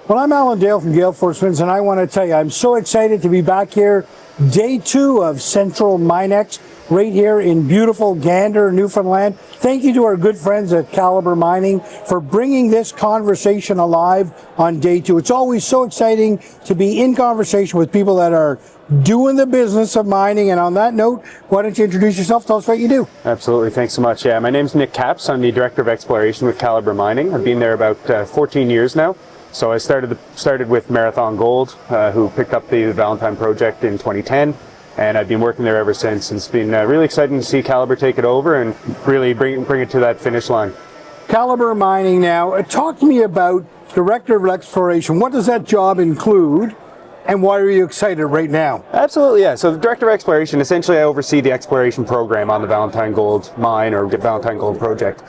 Well, I'm Alan Dale from Gale Force Winds, and I want to tell you, I'm so excited to be back here, day 2 of Central Minex, right here in beautiful Gander, Newfoundland. Thank you to our good friends at Caliber Mining for bringing this conversation alive on day 2. It's always so exciting to be in conversation with people that are doing the business of mining. And on that note, why don't you introduce yourself? Tell us what you do. Absolutely. Thanks so much. Yeah, my name's Nic Capps. I'm the Director of Exploration with Caliber Mining. I've been there about 14 years now. So I started with Marathon Gold, who picked up the Valentine project in 2010, and I've been working there ever since. And it's been really exciting to see Caliber take it over and really bring it to that finish line. Caliber Mining now. Talk to me about Director of Exploration. What does that job include? And why are you excited right now? Absolutely, yeah. So the Director of Exploration, essentially I oversee the exploration program on the Valentine Gold mine or Valentine Gold project.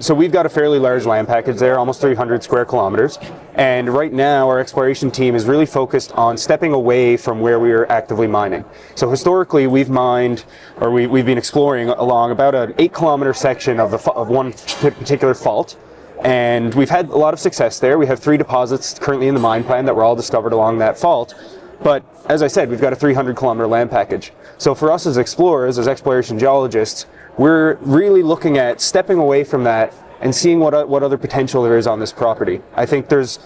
So we've got a fairly large land package there, almost 300 square kilometers. And right now our exploration team is really focused on stepping away from where we are actively mining. So historically we've mined, or we've been exploring along about an 8-kilometer section of one particular fault. And we've had a lot of success there. We have 3 deposits currently in the mine plan that were all discovered along that fault. But as I said, we've got a 300-kilometer land package. So for us as explorers, as exploration geologists, we're really looking at stepping away from that and seeing what other potential there is on this property. I think there's,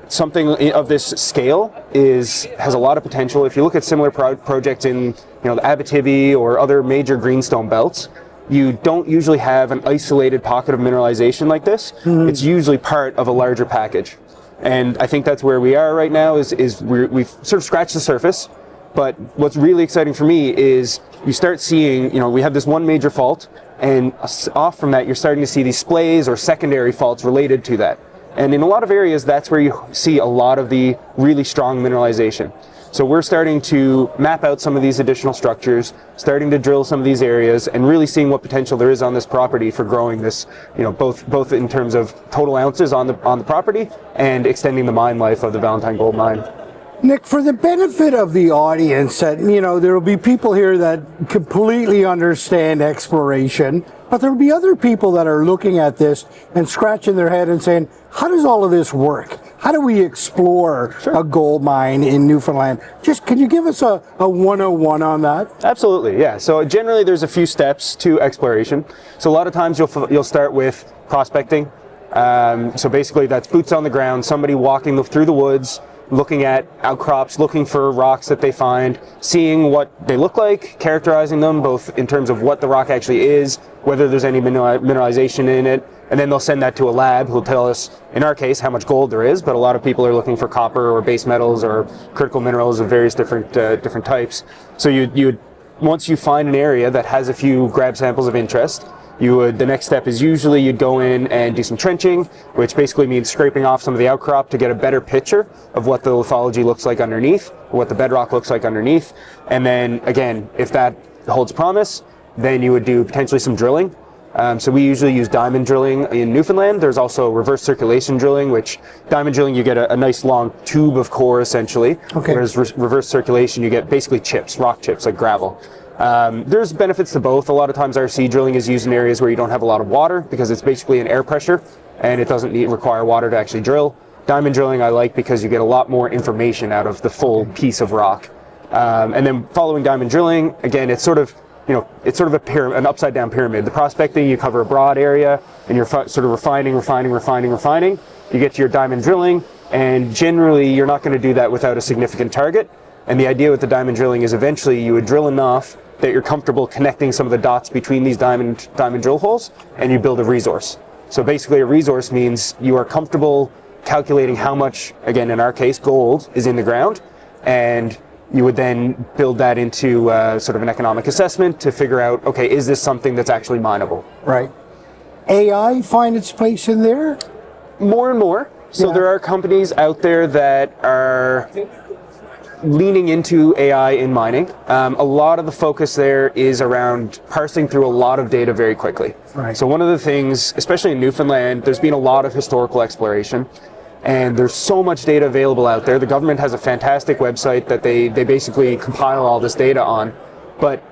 something of this scale has a lot of potential. If you look at similar projects in, the Abitibi or other major greenstone belts, you don't usually have an isolated pocket of mineralization like this. Mm-hmm. It's usually part of a larger package. And I think that's where we are right now is we've sort of scratched the surface. But what's really exciting for me is you start seeing, we have this one major fault, and off from that you're starting to see these splays or secondary faults related to that. And in a lot of areas, that's where you see a lot of the really strong mineralization. So we're starting to map out some of these additional structures, starting to drill some of these areas, and really seeing what potential there is on this property for growing this, both in terms of total ounces on the property and extending the mine life of the Valentine Gold Mine. Nic, for the benefit of the audience, that there will be people here that completely understand exploration, but there will be other people that are looking at this and scratching their head and saying, how does all of this work? How do we explore a gold mine in Newfoundland? Just can you give us a 101 on that? Absolutely, yeah. So generally there's a few steps to exploration. So a lot of times you'll start with prospecting. So basically that's boots on the ground, somebody walking through the woods, looking at outcrops, looking for rocks that they find, seeing what they look like, characterizing them both in terms of what the rock actually is, whether there's any mineralization in it, and then they'll send that to a lab who'll tell us, in our case, how much gold there is, but a lot of people are looking for copper or base metals or critical minerals of various different types. So once you find an area that has a few grab samples of interest, the next step is usually you'd go in and do some trenching, which basically means scraping off some of the outcrop to get a better picture of what the lithology looks like underneath, or what the bedrock looks like underneath. And then again, if that holds promise, then you would do potentially some drilling. So we usually use diamond drilling in Newfoundland. There's also reverse circulation drilling, which diamond drilling you get a nice long tube of core essentially, whereas reverse circulation you get basically chips, rock chips like gravel. There's benefits to both. A lot of times RC drilling is used in areas where you don't have a lot of water because it's basically an air pressure and it doesn't require water to actually drill. Diamond drilling I like because you get a lot more information out of the full piece of rock. And then following diamond drilling, again, it's sort of a pyramid, an upside down pyramid. The prospecting, you cover a broad area and you're sort of refining. You get to your diamond drilling, and generally you're not going to do that without a significant target. And the idea with the diamond drilling is eventually you would drill enough that you're comfortable connecting some of the dots between these diamond drill holes, and you build a resource. So basically a resource means you are comfortable calculating how much, again in our case, gold is in the ground, and you would then build that into sort of an economic assessment to figure out, okay, is this something that's actually mineable? Right. AI find its place in there? More and more. So there are companies out there that are leaning into AI in mining. A lot of the focus there is around parsing through a lot of data very quickly. Right. So one of the things, especially in Newfoundland, there's been a lot of historical exploration. And there's so much data available out there. The government has a fantastic website that they basically compile all this data on. But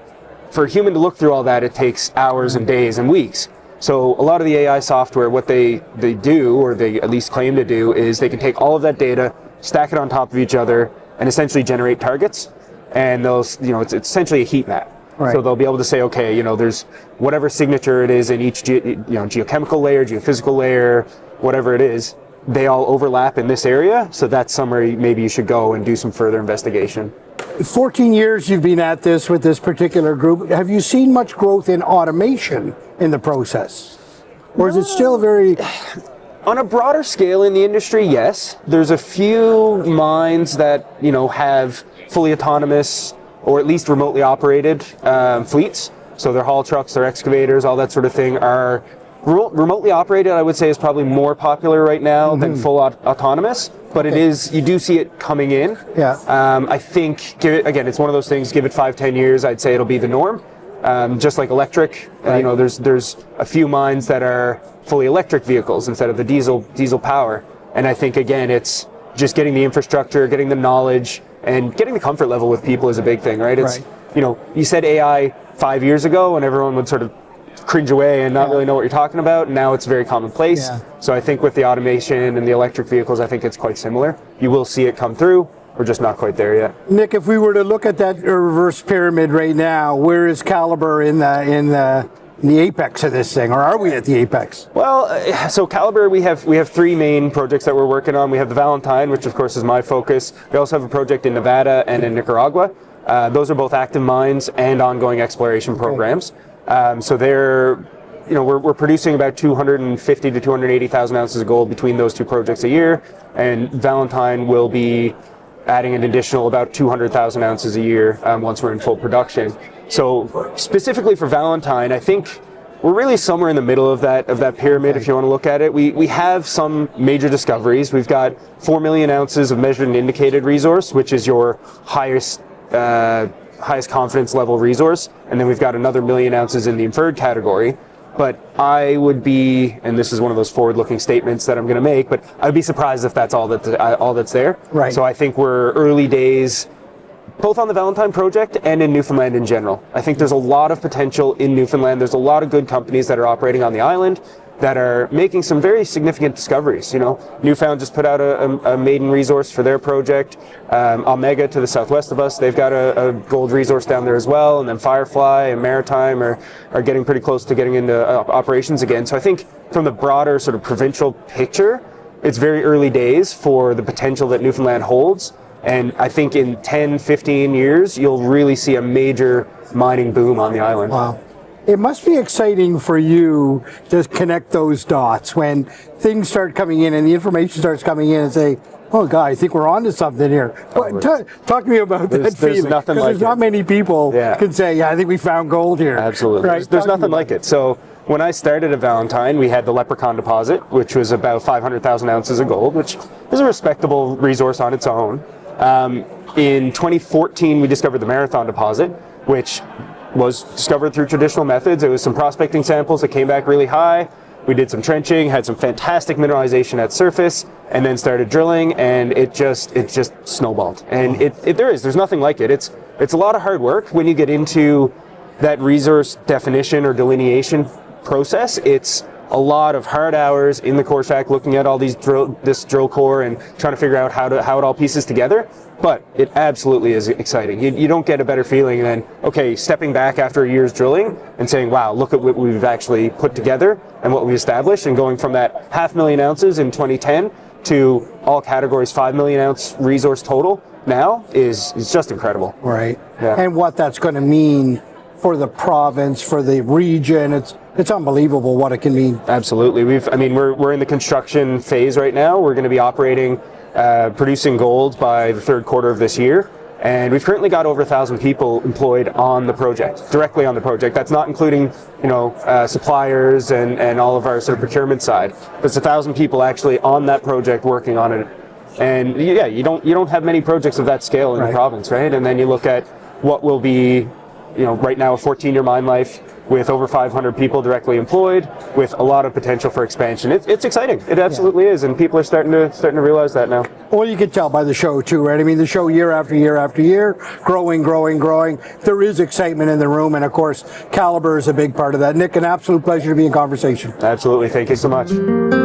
for a human to look through all that, it takes hours and days and weeks. So a lot of the AI software, what they do, or they at least claim to do, is they can take all of that data, stack it on top of each other, and essentially generate targets. And those, it's essentially a heat map. Right. So they'll be able to say, okay, there's whatever signature it is in each geochemical layer, geophysical layer, whatever it is, they all overlap in this area. So that's somewhere maybe you should go and do some further investigation. 14 years you've been at this with this particular group. Have you seen much growth in automation in the process? Or is it still very... On a broader scale in the industry, yes. There's a few mines that, have fully autonomous or at least remotely operated fleets. So their haul trucks, their excavators, all that sort of thing are remotely operated. I would say is probably more popular right now than full autonomous. But it is, you do see it coming in. Yeah. I think, it's one of those things, give it 5-10 years, I'd say it'll be the norm. Just like electric, right. There's a few mines that are fully electric vehicles instead of the diesel power. And I think, again, it's just getting the infrastructure, getting the knowledge, and getting the comfort level with people is a big thing, right? It's, you said AI 5 years ago and everyone would sort of cringe away and not really know what you're talking about. Now it's very commonplace. Yeah. So I think with the automation and the electric vehicles, I think it's quite similar. You will see it come through. We're just not quite there yet. Nic, if we were to look at that reverse pyramid right now, where is Caliber in the apex of this thing, or are we at the apex? Well, so Caliber, we have 3 main projects that we're working on. We have the Valentine, which of course is my focus. We also have a project in Nevada and in Nicaragua. Those are both active mines and ongoing exploration programs. So they're, we're producing about 250 to 280,000 ounces of gold between those 2 projects a year, and Valentine will be adding an additional about 200,000 ounces a year once we're in full production. So specifically for Valentine, I think we're really somewhere in the middle of that pyramid, if you want to look at it. We have some major discoveries. We've got 4 million ounces of measured and indicated resource, which is your highest confidence level resource, and then we've got another 1 million ounces in the inferred category. But I would be, and this is one of those forward-looking statements that I'm going to make, but I'd be surprised if that's all that's there. Right. So I think we're early days, both on the Valentine project and in Newfoundland in general. I think there's a lot of potential in Newfoundland. There's a lot of good companies that are operating on the island that are making some very significant discoveries. Newfound just put out a maiden resource for their project. Omega to the southwest of us, they've got a gold resource down there as well. And then Firefly and Maritime are getting pretty close to getting into operations again. So I think from the broader sort of provincial picture, it's very early days for the potential that Newfoundland holds. And I think in 10, 15 years, you'll really see a major mining boom on the island. Wow. It must be exciting for you to connect those dots when things start coming in and the information starts coming in and say, oh God, I think we're onto something here. Talk to me about that feeling. There's nothing like it. There's not many people can say, yeah, I think we found gold here. Absolutely. Right? There's nothing like it. So when I started at Valentine, we had the Leprechaun deposit, which was about 500,000 ounces of gold, which is a respectable resource on its own. In 2014, we discovered the Marathon deposit, which was discovered through traditional methods. It was some prospecting samples that came back really high. We did some trenching, had some fantastic mineralization at surface, and then started drilling, and it just snowballed. And there's nothing like it. It's a lot of hard work when you get into that resource definition or delineation process. It's a lot of hard hours in the core shack looking at all this drill core and trying to figure out how it all pieces together. But it absolutely is exciting. You don't get a better feeling than, okay, stepping back after a year's drilling and saying, wow, look at what we've actually put together and what we established, and going from that 500,000 ounces in 2010 to all categories 5 million ounce resource total now is just incredible. Right. Yeah. And what that's going to mean for the province, for the region, it's unbelievable what it can mean. Absolutely. We're in the construction phase right now. We're going to be operating, producing gold by the third quarter of this year. And we've currently got over 1,000 people employed on the project, directly on the project. That's not including, suppliers and all of our sort of procurement side. There's 1,000 people actually on that project working on it. And yeah, you don't have many projects of that scale in the province, right? And then you look at what will be right now a 14-year mine life with over 500 people directly employed, with a lot of potential for expansion. It's exciting. It absolutely is, and people are starting to realize that now. Well, you can tell by the show too, right? I mean, the show year after year after year, growing. There is excitement in the room, and of course, caliber is a big part of that. Nic, an absolute pleasure to be in conversation. Absolutely. Thank you so much.